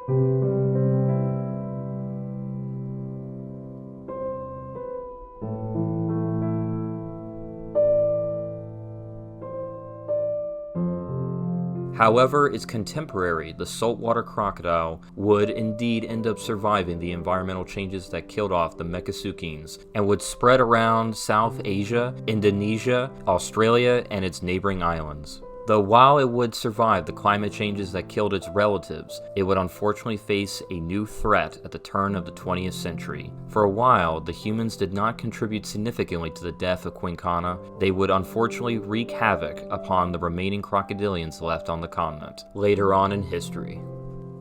However, its contemporary, the saltwater crocodile, would indeed end up surviving the environmental changes that killed off the Mecasucines and would spread around South Asia, Indonesia, Australia, and its neighboring islands. Though while it would survive the climate changes that killed its relatives, it would unfortunately face a new threat at the turn of the 20th century. For a while, the humans did not contribute significantly to the death of Quinkana. They would unfortunately wreak havoc upon the remaining crocodilians left on the continent, later on in history.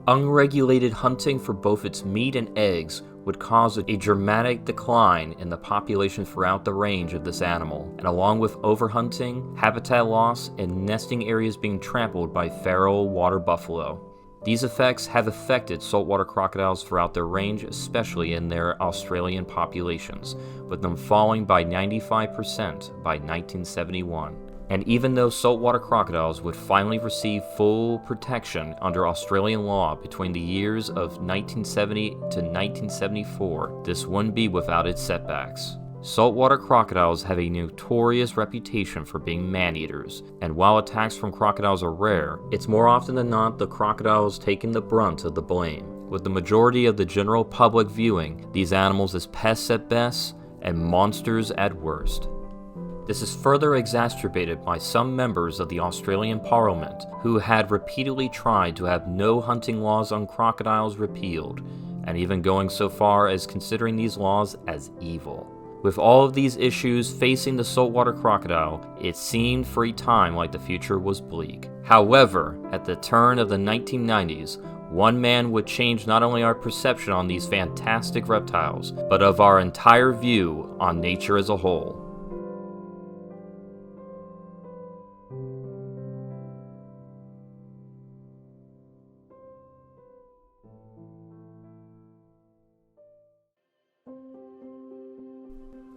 Unregulated hunting for both its meat and eggs would cause a dramatic decline in the population throughout the range of this animal, and along with overhunting, habitat loss, and nesting areas being trampled by feral water buffalo. These effects have affected saltwater crocodiles throughout their range, especially in their Australian populations, with them falling by 95% by 1971. And even though saltwater crocodiles would finally receive full protection under Australian law between the years of 1970 to 1974, this wouldn't be without its setbacks. Saltwater crocodiles have a notorious reputation for being man-eaters, and while attacks from crocodiles are rare, it's more often than not the crocodiles taking the brunt of the blame, with the majority of the general public viewing these animals as pests at best and monsters at worst. This is further exacerbated by some members of the Australian Parliament who had repeatedly tried to have no hunting laws on crocodiles repealed, and even going so far as considering these laws as evil. With all of these issues facing the saltwater crocodile, it seemed for a time like the future was bleak. However, at the turn of the 1990s, one man would change not only our perception on these fantastic reptiles, but of our entire view on nature as a whole.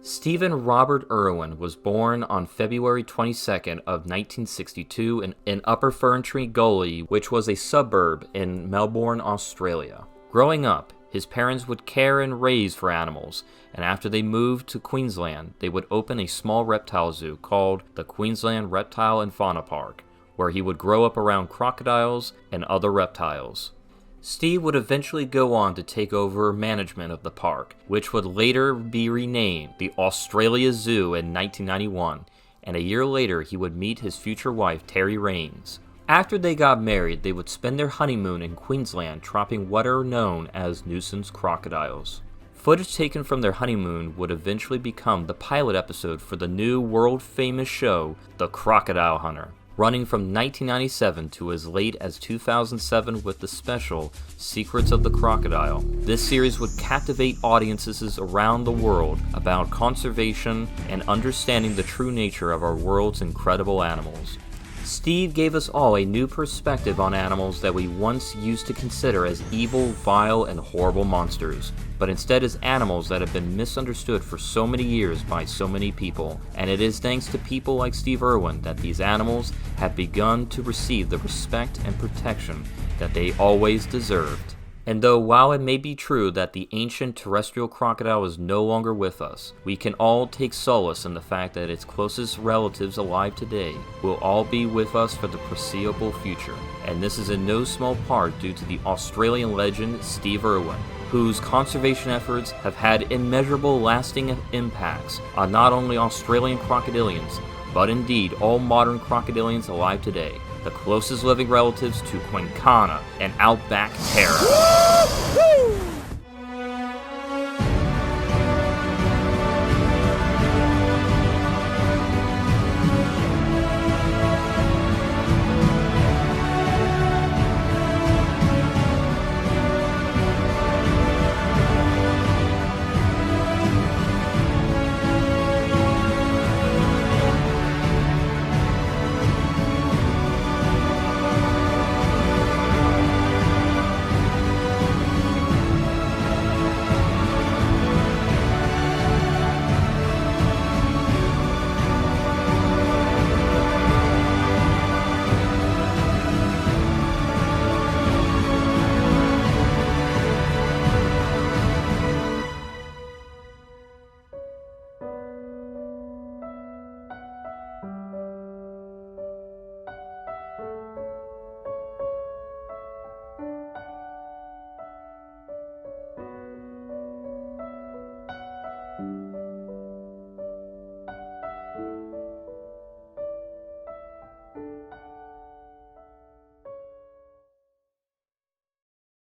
Stephen Robert Irwin was born on February 22nd of 1962 in Upper Ferntree Gully, which was a suburb in Melbourne, Australia. Growing up, his parents would care and raise for animals, and after they moved to Queensland, they would open a small reptile zoo called the Queensland Reptile and Fauna Park, where he would grow up around crocodiles and other reptiles. Steve would eventually go on to take over management of the park, which would later be renamed the Australia Zoo in 1991, and a year later he would meet his future wife Terry Raines. After they got married, they would spend their honeymoon in Queensland trapping what are known as nuisance crocodiles. Footage taken from their honeymoon would eventually become the pilot episode for the new world-famous show, The Crocodile Hunter, running from 1997 to as late as 2007 with the special Secrets of the Crocodile. This series would captivate audiences around the world about conservation and understanding the true nature of our world's incredible animals. Steve gave us all a new perspective on animals that we once used to consider as evil, vile, and horrible monsters, but instead as animals that have been misunderstood for so many years by so many people. And it is thanks to people like Steve Irwin that these animals have begun to receive the respect and protection that they always deserved. And though while it may be true that the ancient terrestrial crocodile is no longer with us, we can all take solace in the fact that its closest relatives alive today will all be with us for the foreseeable future. And this is in no small part due to the Australian legend Steve Irwin, whose conservation efforts have had immeasurable lasting impacts on not only Australian crocodilians, but indeed all modern crocodilians alive today, the closest living relatives to Quinkana and Outback terror.